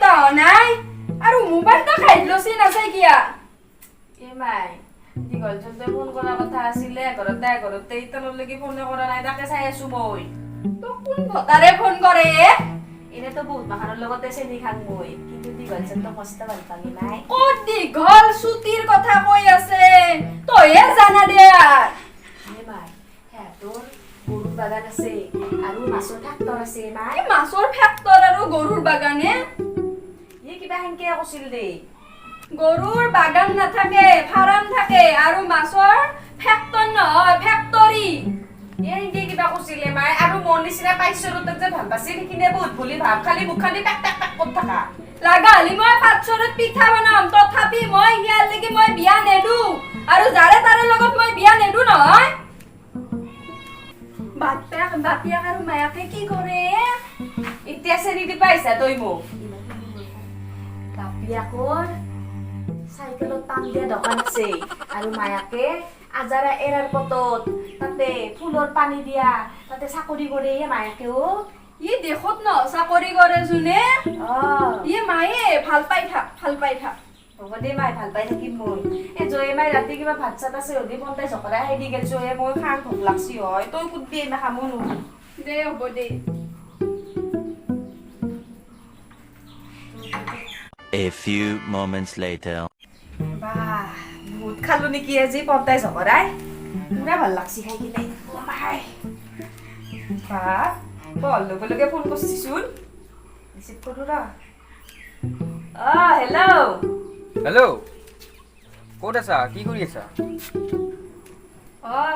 এসপ্তাহ নাই আৰু মোবাইলটা খাইলো চিন আছে কিয়া এ মাই দীঘল চলতে ফোন কৰাৰ কথা আছিলে ঘৰতে ইতালৈকে ফোনে কৰা নাই তাকে চাই আছো মই তো কোন ভতাৰে ফোন কৰে এনেতো বহুত মাখানৰ লগতে চেনি খাং মই কিন্তু দীঘল চলতে মস্ত ভাল পাঙি নাই ক'ত দীঘল ছুটিৰ কথা কৈ আছে তইহে জানা দে আৰ এ মাই তোৰ গৰুৰ বাগান আছে আৰু মাছৰ ফেক্টৰ আছে মাই এই মাছৰ ফেক্টৰ আৰু গৰুৰ বাগানে ই কিবা হেনকে কৈছিল দেই গৰুৰ বাগান নাথাকে ফাৰ্ম থাকে আৰু মাছৰ ফেক্টৰ নহয় ফেক্টৰী হেনকে কিবা কৈছিলে মাই আৰু মোৰ নিচিনা পাইছো তোক যে ভাল পাইছে সেইখিনিয়ে বহুত বুলি ভাব খালি মুখখন দি পেক পেক পেক কৰি থাকা লাগা হলি মই পাতচৰত পিঠা বনাম তথাপি মই ইয়াৰ লাগি মই বিয়া নেদু আৰু যাৰে তাৰে লগত মই বিয়া নেদু নহয় বাপিয়াক আৰু মায়াকে কি কৰে এতিয়া চেনি দি পাইছা তই মোক বাপিয়াকৰ চাইকেলত পাম দিয়া দোকান আছে আৰু মায়াকে আজাৰা এৰাৰ পটত তাতে ফুলৰ পানী দিয়া তাতে চাকৰি কৰে মায়াকেও ই দেখত ন চাকৰি কৰে যোনে অ ই মায়ে ভাল পাই থাক হ'ব দে মাই ভাল পাই থাকিম মই এই জয়ে মাই ৰাতি কিবা ভাত চাত আছে হদি পন্তাই জকৰাই খাই দি গেল জয়ে মই খাং ভোক লাগছি হয় তই কুটবি না খামো নো দে হ'ব দে A few moments later. বাহ বহুত খালো নেকি আজি পন্তাই জকৰাই পুৰা ভাল লাগছি খাই কিনে অ মাই বাহ বল লগে ফোন কৰিছিচোন ৰিচিভ কৰো ৰ হেল্ল' হেল্ল' ক'ত আছা কি কৰি আছা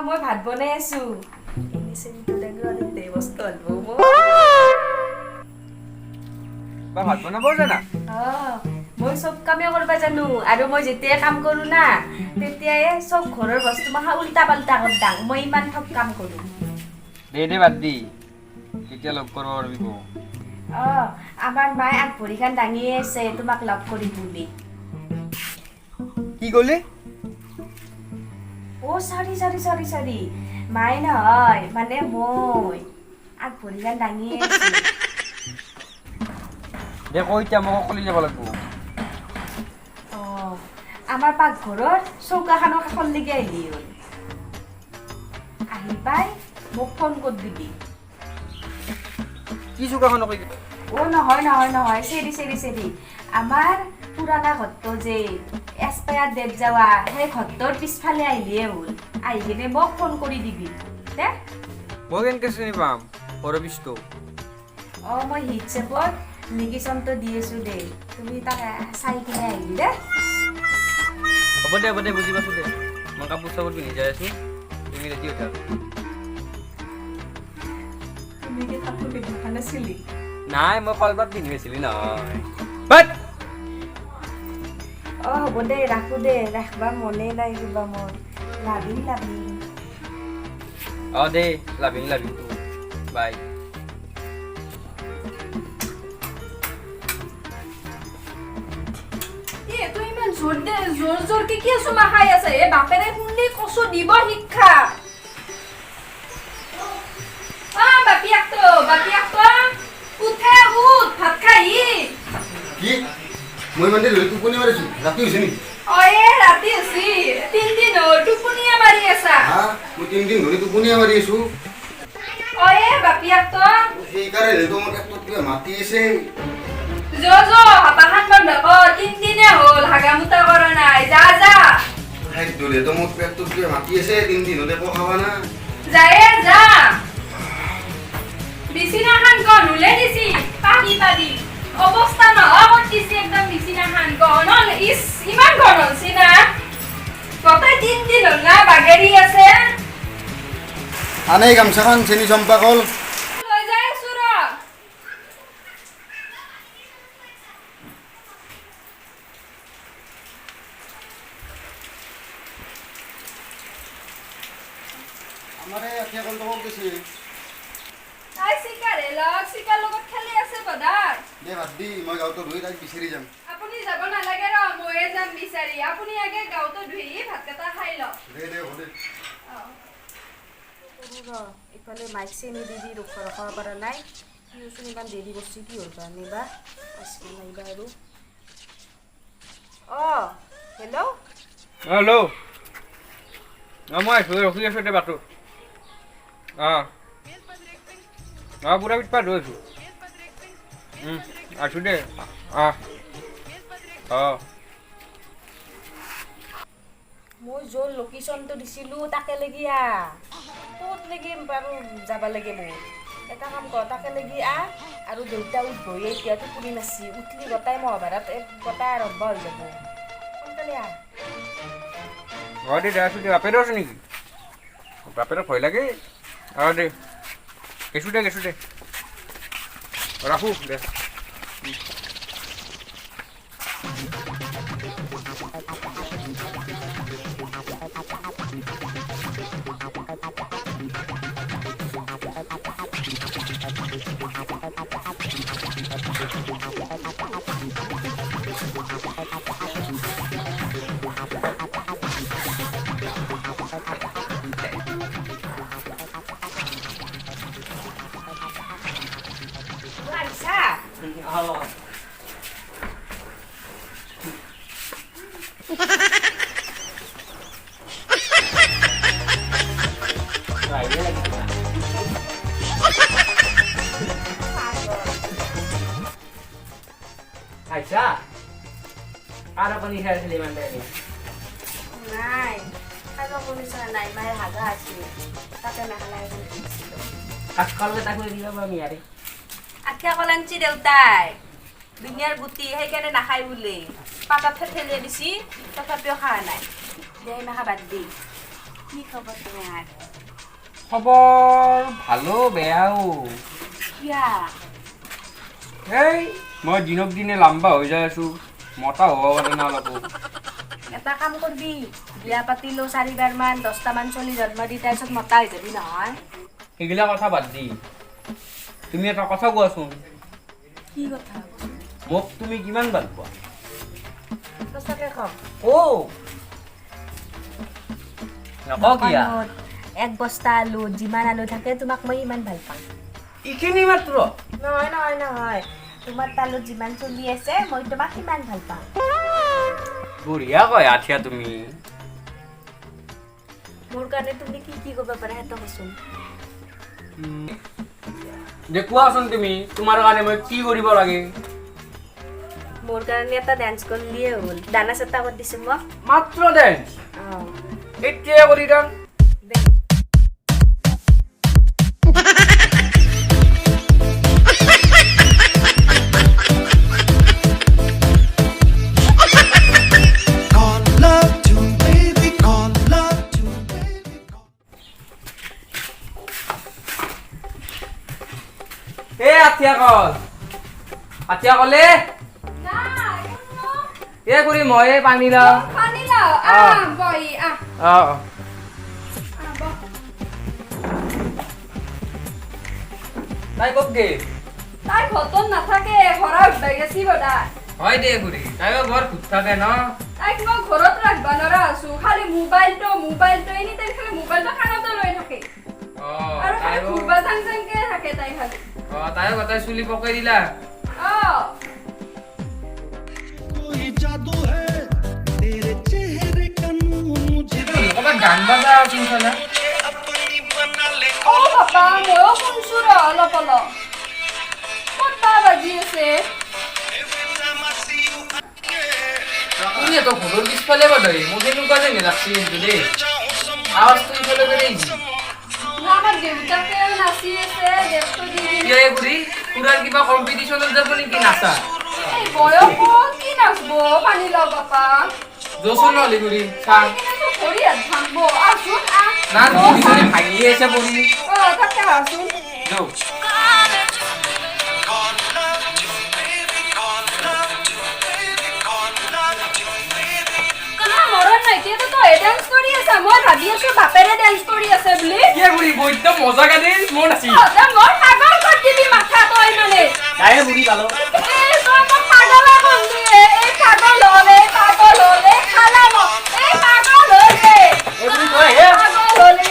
মই ভাত বনাই আছো চেনিটো ডাঙৰ দে বস্তু আলবো বা ভাত বনাব জানা মই চব কামে কৰিব জানো আৰু মই যেতিয়াই কাম কৰো না তেতিয়াই চব ঘৰৰ বস্তু মাখা উল্টা পাল্টা কৰি দাং মই ইমান সব কাম কৰো দে বাদ দি কেতিয়া লগ কৰিব পাৰিবি কো আমাৰ মায়ে আগ ভৰিখান দাঙিয়ে আছে তোমাক লগ কৰি বুলি কি ক'লি সৰি মায়ে নহয় মানে মই আগ ভৰিখান দাঙিয়ে আছে দে কৈ এতিয়া মোক অকলে যাব লাগিব আমাৰ পাকঘৰৰ চৌকাখানৰ কাষলৈকে আহিলি হ'ল আহি পাই মোক ফোন কৰি দিবি কি চুকাখন কৈ নহয় চেৰি আমাৰ পুৰাণা ঘৰটো যে এক্সপায়াৰ ডেট যাৱা সেই ঘৰটোৰ পিছফালে আহিলিয়ে হ'ল আহি কিনে মোক ফোন কৰি দিবি দে মই কেনেকৈ চিনি পাম পৰবিছটো মই হোৱাটছএপত লোকেশ্যনটো দি আছো দে তুমি তাক চাই কিনে আহিবি দে হ'ব দে বুজি পাইছোঁ দে মই কাপোৰ চাপোৰ পিন্ধি যাই আছোঁ তুমি ৰেডি হৈ থাক তুমি কি কাপোৰ পিন্ধি থকা নাছিলি নাই মই কলপাত পিন্ধি গৈছিলি নহয় বাট হ'ব দে ৰাখো দে ৰাখবা মনে নাই কিবা মোৰ লাভিন দে লাভিন বাই জোৰকে কি চুমা খাই আছে এ বাপেৰে শুনলি কচু দিব শিক্ষা বাপিয়াক উঠে উঠ ভাত খাই কি মই মানে টোপনি মাৰিছো ৰাতি হৈছে নেকি ৰাতি হৈছে 3 দিন হ'ল টোপনিয়ে মাৰি আছা মই 3 দিন ধৰি টোপনিয়ে মাৰি আছো বাপিয়াক সেইকাৰণে তোমাক কিবা মাতি আছে হাপাখান বন্ধ কৰ 3 দিনে হ'ল হাগামুতা কৰা নাই যা মোক পেটটো কিবা মাতি আছে 3 দিন হলে একো খাবা না যা বিছনাখান গনুলে দিছি পাদি অৱস্থা নহয় কৰিছে একদম বিছনাখান গনল ইমান গনলছি না গোটেই 3 দিন হ'ল না বাগেৰি আছে আনে গামছাখন চেনি চম্পা কল লৈ যাই আছো ৰ আমাৰে এতিয়া কল টকক দিছে চিকাৰ লগত খেলি আছে বদাৰ দে বাদ দি মই গাঁৱতো ধুই তাক বিচাৰি যাম আপুনি যাব নালাগে ৰ ময়ে যাম বিচাৰি আপুনি আগে গাঁৱতো ধুই ভাতকেইটা খাই ল দে হ'ব দে ইফালে মাইক চেনি দি ৰখাব পৰা নাই সিওচোন ইমান দেৰি কৰিছে কি হ'ল কাৰণে বা আজকে নাইবা আৰু হেল্ল' হেল্ল' মই আছোঁ ৰখি আছোঁ এতিয়া বাটত পুৰা পিঠা ধুই আছোঁ আছোঁ দে মই য'ৰ লোকেশ্যনটো দিছিলোঁ তাকে লাগি ক'ত লাগি বাৰু যাব লাগে মোৰ এটা কাম কৰ তাকে লাগি আৰু দেউতা উঠবই এতিয়া টোপনি নাচি উঠলি গোটাই মহাভাৰত গোটাই আৰম্ভ হৈ যাব সোনকালে দে আছোঁ দে বাপেৰো আছে নেকি বাপেৰো ভয় লাগে দে গেছোঁ দে ৰাখোঁ দে Aisyah, ada penisah Seliman ini. নাই কাজৰ কৰিছা নাই মায়ে হাগা আছিল তাকে মেখেলা এখন কিনিছিলোঁ Kalau kita kulit dia mami hari. আঠিয়া কলাঞ্চি দেউতাই দুনিয়াৰ গুটি সেইকাৰণে নাখায় বুলি পাতাত থেঠেলিয়াই দিছি তথাপিও খোৱা নাই দে মাখা বাদ দি কি খবৰ তোমাৰ খবৰ ভালো বেয়াও কিয়া এই মই দিনক দিনে লাম্বা হৈ যাই আছোঁ মতা হ'ব মানে না অলপো এটা কাম কৰবি বিয়া পাতিলো 4বাৰমান 10টামান চলি জন্ম দি তাৰপিছত মতা হৈ যাবি নহয় সেইগিলা কথা বাদ দি তুমি এটা কথা কোৱাচোন কি কথা মোক তুমি কিমান ভাল পোৱা সঁচাকে কম Nako kia. এক বস্তা আলু যিমান আলু থাকে তোমাক মই ইমান ভাল পাওঁ এইখিনি মাত্ৰ নহয় তোমাৰ তালুত যিমান চলি আছে মই তোমাক সিমান ভাল পাওঁ বঢ়িয়া কয় আঠিয়া তুমি মোৰ কাৰণে তুমি কি কি কৰিব পাৰা সেইটো কচোন যে কোৱাচোন তুমি তোমাৰ কাৰণে মই কি কৰিব লাগে মোৰ কাৰণে এটা ডান্স কৰিলিয়ে হ'ল ডান্স এটা কৰি দিছে মোক মাত্ৰ ডেন্স এতিয়া কৰি যাম দে Call love tune, baby, call love tune, baby. আঠিয়া কলে কৰি মই পানী ল পানী লাও বই তাই কত গে তাই ঘটন নাথাকে ঘৰা উঠবাই গেছি বদা হয় দে খুৰী তাইও ঘৰ খুত থাকে ন তাইক মই ঘৰত ৰাখবা নৰা আছো খালি মোবাইলটো এনি টাইম খালি মোবাইলটো কাণতে লৈ থাকে আৰু খালি ঘুৰবা চাংকে থাকে তাই খালি তাইও কথাই চুলি পকাই দিলা कोई जादू है तेरे चेहरे का नूर मुझे ক'ৰবাত গান বাজা আছিল চালা अपनी बना ले বাবা ময়ো শুনছো ৰ অলপ ক'ত বা বাজি আছে Every time I see you কোন এত ঘৰৰ পিছফালে বাদই মোক এনেকুৱা যেন লাগছে কিন্তু দেই আৱাজটো ইফালে কৰি না আমাৰ দেউতাকেও নাচি আছে দেৱটো দি কিয় খুৰী পুৰাৰ কিবা কম্পিটিশ্যনত যাব নেকি নাচা এই বয়সত কি নাচবো পানী লাও বাপা জোচোন নহ'লে খুৰী চা ভৰি হাত ভাঙব আছোন না তুমি ভাঙি আছে পৰি তাকে আছোন যাও call love tune, baby, call love tune, baby, call love tune, baby. মৰণ নাই কিন্তু তই ডান্স কৰি আছা মই ভাবি আছো বাপেৰে ডান্স কৰি আছে বুলি কিয় খুৰী বৈদ্য মজা গানে মোৰ নাচি মোৰ পাগল কৰি দিবি মাথা তই মানে তাইহে বুঢ়ী পালো এই তই মোক পাগলা বন্ধু এই পাগল হলে খালা এই পাগল হলে এই বুঢ়ী কয় হে পাগল হলে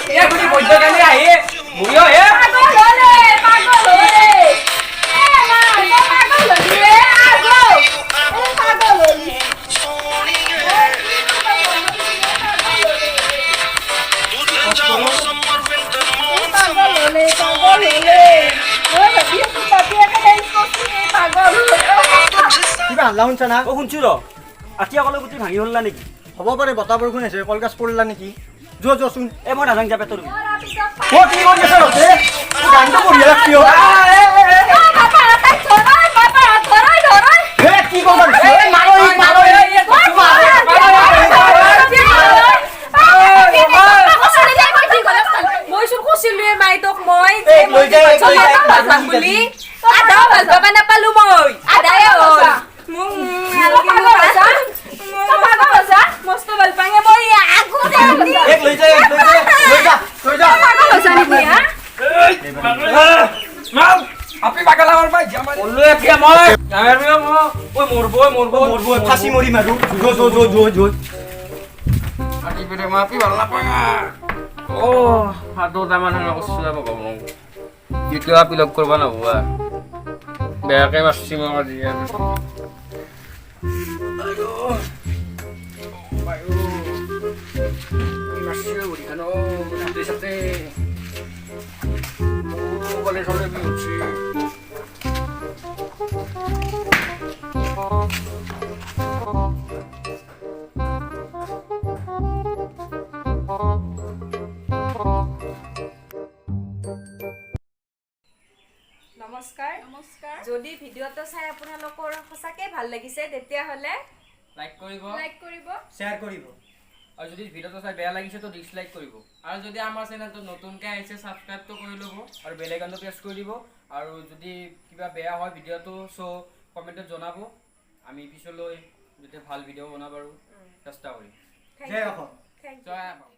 কিয় খুৰী বৈদ্য গানে আহে বুঢ়ী হে পাগল হলে হাল্লা শুনছা না অ শুনছো ৰ আঠিয়াকলৈ গুটি ভাঙি হল্লা নেকি হ'ব পাৰে বতাহ বৰষুণ হৈছে কলগাছ পৰিলা নেকি যোৱা যোৱাচোন এ মই নাজাং যা পেটৰ অ কি কৰি আছা ৰতে গানটো বঢ়িয়া লাগছি অ এ কি কৰিব মইচোন কৈছিলোৱে মাই তোক মই লৈ যায় বুলি আধা ভাল পাবা নাপালো মই আধাই হ'ল মস্ত ভাল পাঙে মই আগু এক লৈ যায় লৈ যা আপনি বাগালা আমার ভাই জামাই বললো এতিয়া মই আমি ওই মরবো ফাঁসি মৰি মাৰো যো আটি পেরে মাপি ভালো না পাঙা ও হাতো দামান না কষ্ট যাব কম দ্বিতীয় আপিলক করবা না বাবা বেয়াকে মারছি মামা দিয়ে নমস্কাৰ যদি ভিডিঅ'টো চাই আপোনালোকৰ সঁচাকৈ ভাল লাগিছে তেতিয়াহ'লে লাইক কৰিব শ্বেয়াৰ কৰিব আৰু যদি ভিডিঅ'টো চাই বেয়া লাগিছে তো ডিসলাইক কৰিব আৰু যদি আমাৰ চেনেলটো নতুনকৈ আহিছে সাবস্ক্ৰাইবটো কৰি ল'ব আৰু বেল আইকনটো প্ৰেছ কৰি দিব আৰু যদি কিবা বেয়া হয় ভিডিঅ'টো কমেণ্টত জনাব আমি পিছলৈ যাতে ভাল ভিডিঅ' বনাব পাৰোঁ চেষ্টা কৰিম জয় অসম জয় অসম